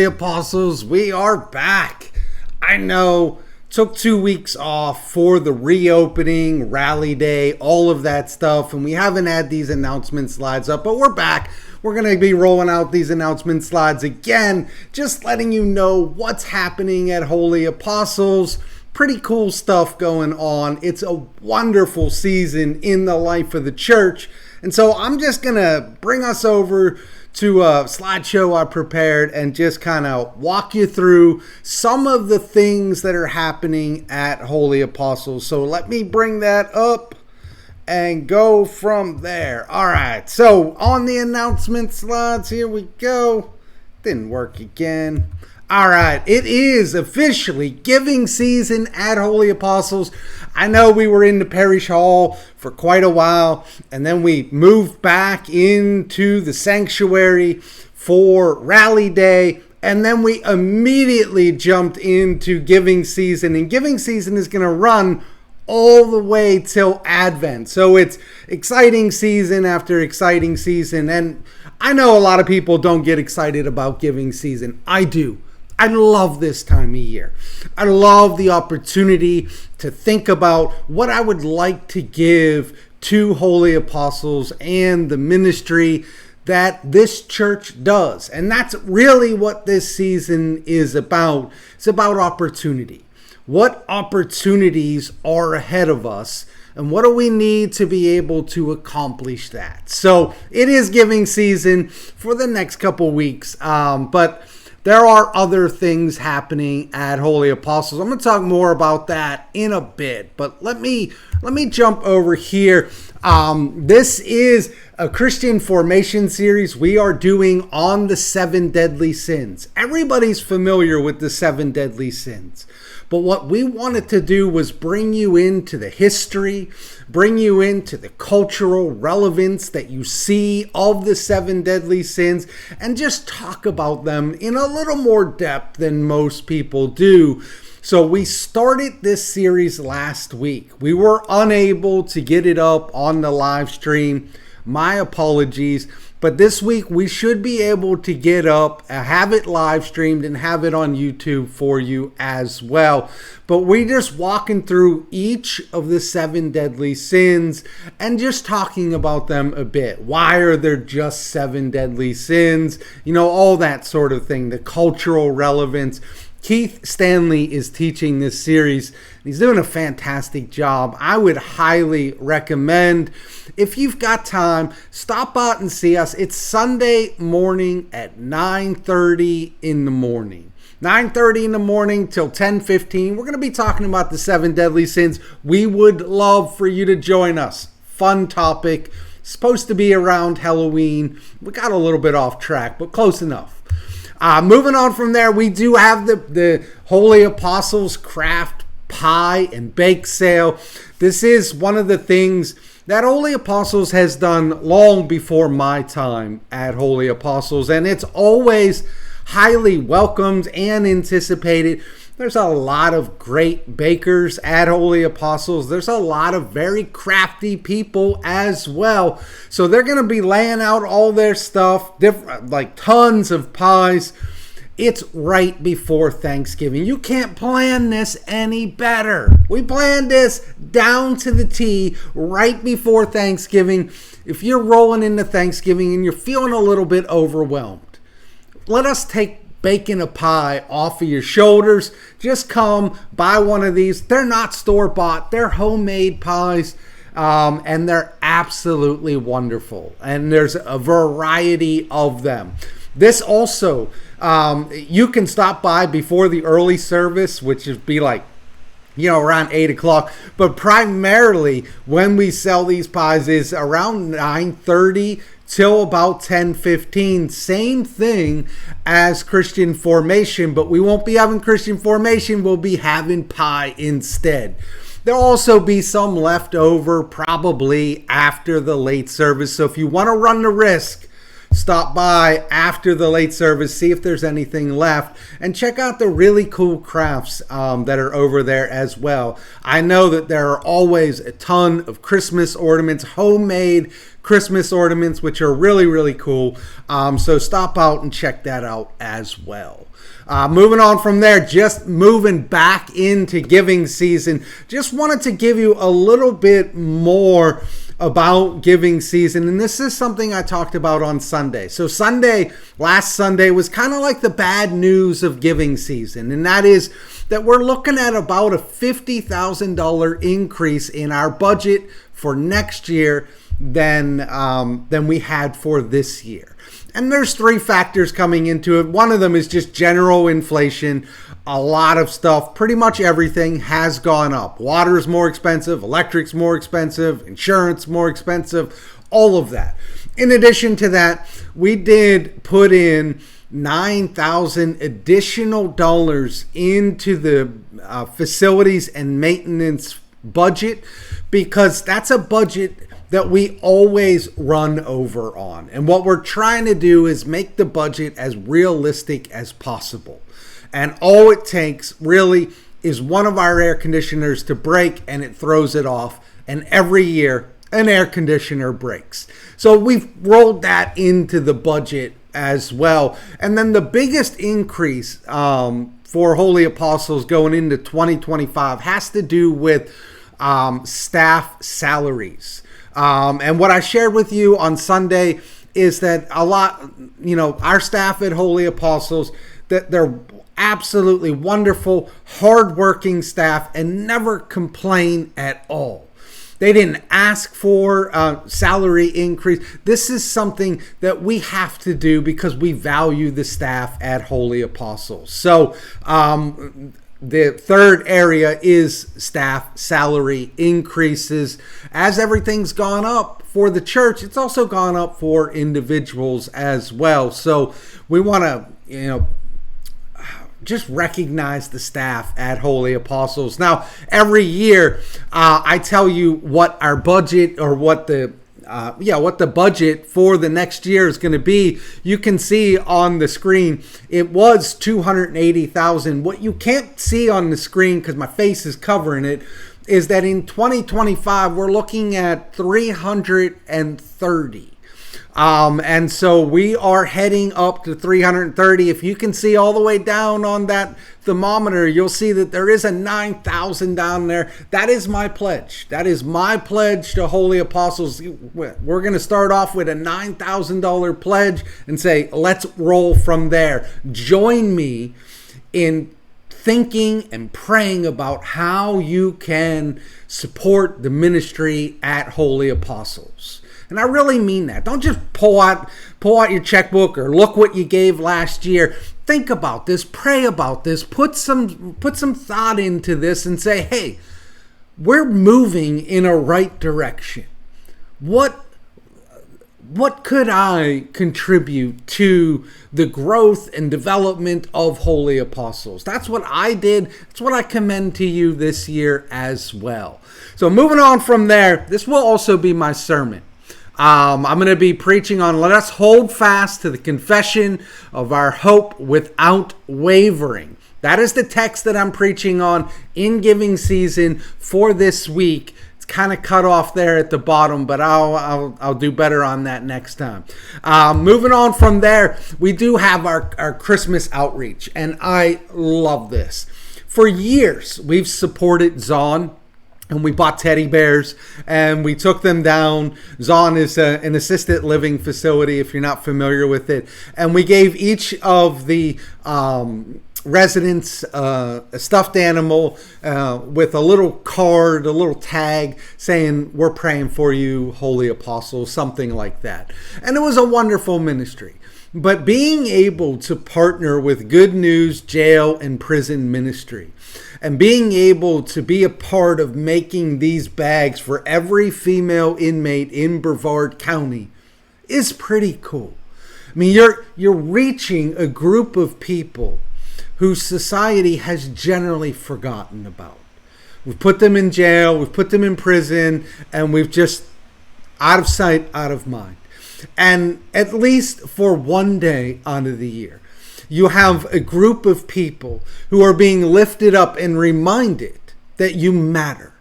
Apostles, we are back. I know, took 2 weeks off for the reopening, rally day, all of that stuff, and we haven't had these announcement slides up, but we're back. We're going to be rolling out these announcement slides again, just letting you know what's happening at Holy Apostles. Pretty cool stuff going on. It's a wonderful season in the life of the church. And so I'm just going to bring us over to a slideshow I prepared and just kind of walk you through some of the things that are happening at Holy Apostles. So let me bring that up and go from there. All right, so on the announcement slides, here we go. Didn't work again. All right, it is officially giving season at Holy Apostles. I know we were in the parish hall for quite a while, and then we moved back into the sanctuary for rally day, and then we immediately jumped into giving season, and giving season is going to run all the way till Advent. So it's exciting season after exciting season, and I know a lot of people don't get excited about giving season. I do. I love this time of year. I love the opportunity to think about what I would like to give to Holy Apostles and the ministry that this church does. And that's really what this season is about. It's about opportunity. What opportunities are ahead of us, and what do we need to be able to accomplish that? So it is giving season for the next couple weeks, but there are other things happening at Holy Apostles. I'm going to talk more about that in a bit, but let me jump over here. This is a Christian formation series we are doing on the 7 deadly sins. Everybody's familiar with the 7 deadly sins. But what we wanted to do was bring you into the history, bring you into the cultural relevance that you see of the 7 deadly sins, and just talk about them in a little more depth than most people do. So we started this series last week. We were unable to get it up on the live stream. My apologies. But this week we should be able to get up, have it live streamed, and have it on YouTube for you as well. But we're just walking through each of the 7 deadly sins and just talking about them a bit. Why are there just 7 deadly sins? You know, all that sort of thing, the cultural relevance. Keith Stanley is teaching this series. He's doing a fantastic job. I would highly recommend, if you've got time, stop out and see us. It's Sunday morning at 9:30 in the morning. 9:30 in the morning till 10:15. We're going to be talking about the 7 deadly sins. We would love for you to join us. Fun topic. Supposed to be around Halloween. We got a little bit off track, but close enough. Moving on from there, we do have the Holy Apostles Craft Pie and Bake Sale. This is one of the things that Holy Apostles has done long before my time at Holy Apostles, and it's always highly welcomed and anticipated. There's a lot of great bakers at Holy Apostles. There's a lot of very crafty people as well. So they're going to be laying out all their stuff, different, like tons of pies. It's right before Thanksgiving. You can't plan this any better. We planned this down to the T right before Thanksgiving. If you're rolling into Thanksgiving and you're feeling a little bit overwhelmed, let us take baking a pie off of your shoulders. Just come buy one of these. They're not store-bought. They're homemade pies, and they're absolutely wonderful. And there's a variety of them. This also, you can stop by before the early service, which would be like, you know, around 8 o'clock. But primarily, when we sell these pies is around 9:30 till about 10:15. Same thing as Christian formation, but we won't be having Christian formation. We'll be having pie instead. There'll also be some left over probably after the late service. So if you want to run the risk, stop by after the late service, see if there's anything left, and check out the really cool crafts that are over there as well. I know that there are always a ton of Christmas ornaments, homemade Christmas ornaments, which are really, really cool. So stop out and check that out as well. Moving on from there, just moving back into giving season. Just wanted to give you a little bit more about giving season, and this is something I talked about on Sunday. So last Sunday was kind of like the bad news of giving season, and that is that we're looking at about a $50,000 increase in our budget for next year than we had for this year. And there's three factors coming into it. One of them is just general inflation. A lot of stuff, pretty much everything has gone up. Water's more expensive, electric's more expensive, insurance more expensive, all of that. In addition to that, we did put in $9,000 additional dollars into the facilities and maintenance budget, because that's a budget that we always run over on. And what we're trying to do is make the budget as realistic as possible. And all it takes really is one of our air conditioners to break and it throws it off. And every year an air conditioner breaks. So we've rolled that into the budget as well. And then the biggest increase for Holy Apostles going into 2025 has to do with staff salaries. And what I shared with you on Sunday is that our staff at Holy Apostles, that they're absolutely wonderful, hardworking staff and never complain at all. They didn't ask for salary increase. This is something that we have to do because we value the staff at Holy Apostles. So the third area is staff salary increases. As everything's gone up for the church, it's also gone up for individuals as well. So we want to, just recognize the staff at Holy Apostles. Now, every year, I tell you what our budget or what the budget for the next year is going to be. You can see on the screen, it was $280,000. What you can't see on the screen, because my face is covering it, is that in 2025, we're looking at $330,000. And so we are heading up to 330. If you can see all the way down on that thermometer, you'll see that there is a 9,000 down there. That is my pledge. That is my pledge to Holy Apostles. We're going to start off with a $9,000 pledge and say, let's roll from there. Join me in thinking and praying about how you can support the ministry at Holy Apostles. And I really mean that. Don't just pull out your checkbook or look what you gave last year. Think about this, pray about this, put some thought into this and say, hey, we're moving in a right direction. What could I contribute to the growth and development of Holy Apostles? That's what I did. That's what I commend to you this year as well. So moving on from there, this will also be my sermon. I'm going to be preaching on let us hold fast to the confession of our hope without wavering. That is the text that I'm preaching on in giving season for this week. It's kind of cut off there at the bottom, but I'll do better on that next time. Moving on from there, we do have our Christmas outreach, and I love this. For years, we've supported Zon. And we bought teddy bears and we took them down. Zon is an assisted living facility, if you're not familiar with it. And we gave each of the residents a stuffed animal with a little card, a little tag saying, we're praying for you, Holy Apostles, something like that. And it was a wonderful ministry. But being able to partner with Good News Jail and Prison Ministry and being able to be a part of making these bags for every female inmate in Brevard County is pretty cool. I mean, you're reaching a group of people whose society has generally forgotten about. We've put them in jail, we've put them in prison, and we've just out of sight, out of mind. And at least for one day out of the year, you have a group of people who are being lifted up and reminded that you matter,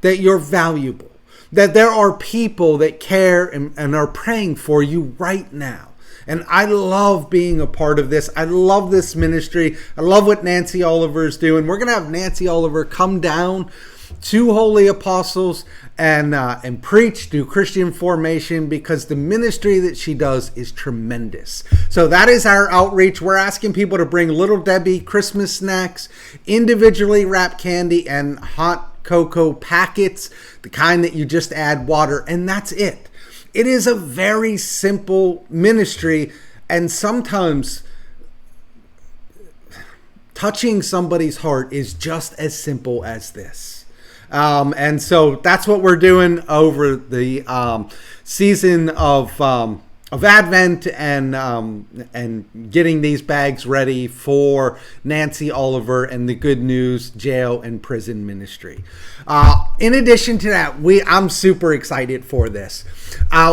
that you're valuable, that there are people that care and are praying for you right now. And I love being a part of this. I love this ministry. I love what Nancy Oliver is doing. We're going to have Nancy Oliver come down to Holy Apostles and preach, do Christian formation, because the ministry that she does is tremendous. So that is our outreach. We're asking people to bring Little Debbie Christmas snacks, individually wrapped candy, and hot cocoa packets, the kind that you just add water, and that's it. It is a very simple ministry, and sometimes touching somebody's heart is just as simple as this. And so that's what we're doing over the season of Advent and getting these bags ready for Nancy Oliver and the Good News Jail and Prison Ministry. In addition to that, I'm super excited for this.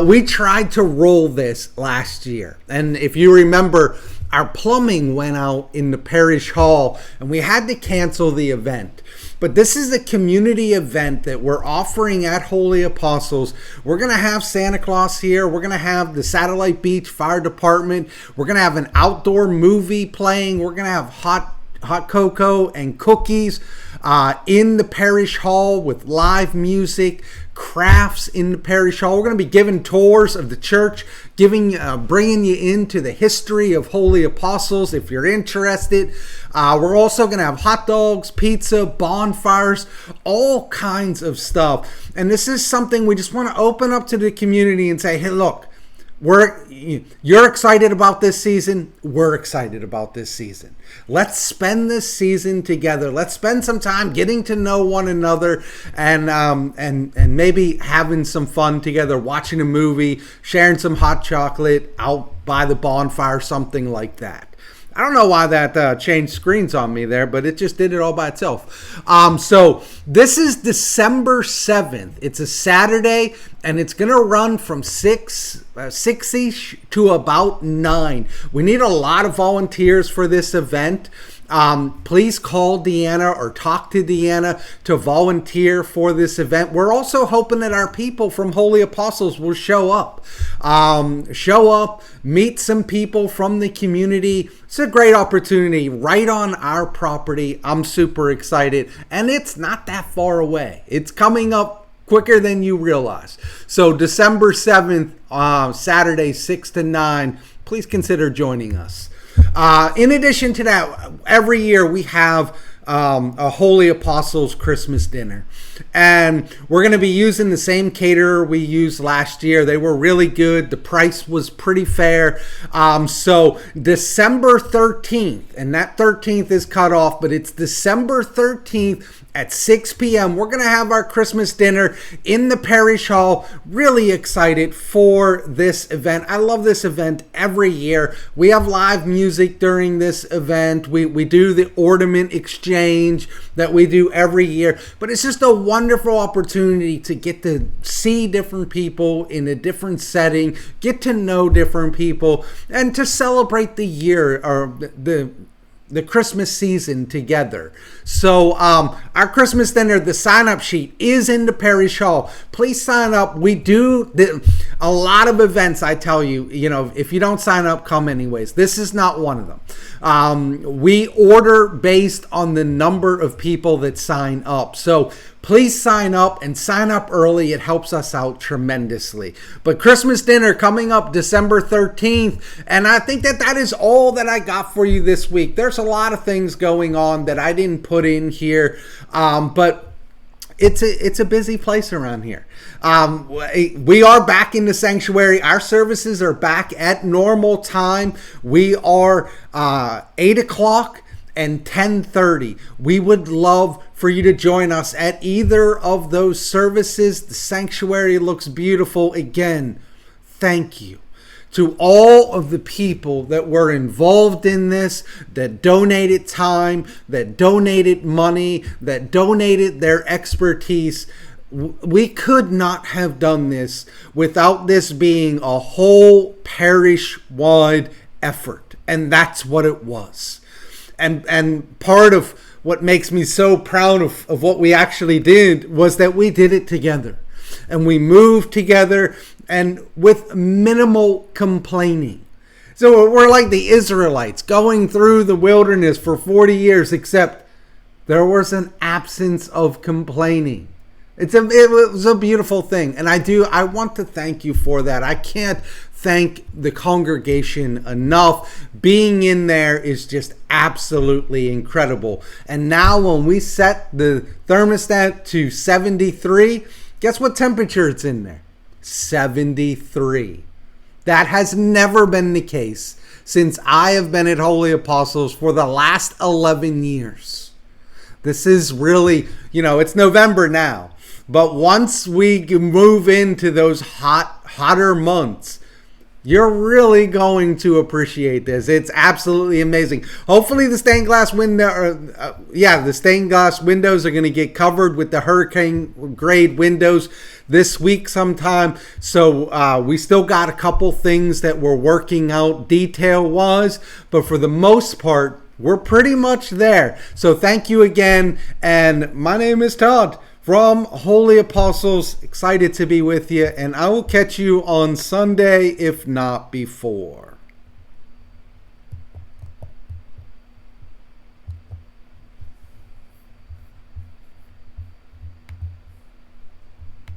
We tried to roll this last year, and if you remember, our plumbing went out in the parish hall, and we had to cancel the event. But this is a community event that we're offering at Holy Apostles. We're going to have Santa Claus here. We're going to have the Satellite Beach Fire Department. We're going to have an outdoor movie playing. We're going to have hot cocoa and cookies in the parish hall with live music, crafts in the parish hall. We're going to be giving tours of the church, bringing you into the history of Holy Apostles if you're interested. We're also going to have hot dogs, pizza, bonfires, all kinds of stuff. And this is something we just want to open up to the community and say, hey, look, you're excited about this season. We're excited about this season. Let's spend this season together. Let's spend some time getting to know one another and maybe having some fun together, watching a movie, sharing some hot chocolate out by the bonfire, something like that. I don't know why that changed screens on me there, but it just did it all by itself. So this is December 7th. It's a Saturday, and it's going to run from 6-ish to about 9. We need a lot of volunteers for this event. Please call Deanna or talk to Deanna to volunteer for this event. We're also hoping that our people from Holy Apostles will show up. Meet some people from the community. It's a great opportunity right on our property. I'm super excited, and it's not that far away. It's coming up quicker than you realize. So December 7th, Saturday, 6 to 9, please consider joining us. In addition to that, every year we have a Holy Apostles Christmas dinner. And we're going to be using the same caterer we used last year. They were really good. The price was pretty fair. So December 13th, and that 13th is cut off, but it's December 13th at 6 p.m. We're going to have our Christmas dinner in the parish hall. Really excited for this event. I love this event every year. We have live music during this event. We do the ornament exchange that we do every year. But it's just a wonderful opportunity to get to see different people in a different setting, get to know different people, and to celebrate the year or the Christmas season together. So our Christmas dinner, the sign-up sheet is in the parish hall. Please sign up. We do a lot of events, I tell you. If you don't sign up, come anyways. This is not one of them. We order based on the number of people that sign up. So please sign up and sign up early. It helps us out tremendously. But Christmas dinner coming up December 13th. And I think that is all that I got for you this week. There's a lot of things going on that I didn't put in here. But it's a busy place around here. We are back in the sanctuary. Our services are back at normal time. We are 8 o'clock and 10:30. We would love for you to join us at either of those services. The sanctuary looks beautiful. Again, thank you to all of the people that were involved in this, that donated time, that donated money, that donated their expertise. We could not have done this without this being a whole parish-wide effort, and that's what it was. And part of what makes me so proud of what we actually did was that we did it together. And we moved together and with minimal complaining. So we're like the Israelites going through the wilderness for 40 years, except there was an absence of complaining. It was a beautiful thing. And I want to thank you for that. I can't thank the congregation enough. Being in there is just absolutely incredible. And now when we set the thermostat to 73, guess what temperature it's in there? 73. That has never been the case since I have been at Holy Apostles for the last 11 years. This is really, it's November now. But once we move into those hotter months, you're really going to appreciate this. It's absolutely amazing. Hopefully the stained glass the stained glass windows are going to get covered with the hurricane grade windows this week sometime. So we still got a couple things that we're working out detail-wise, but for the most part, we're pretty much there. So thank you again, and my name is Todd from Holy Apostles. Excited to be with you, and I will catch you on Sunday, if not before.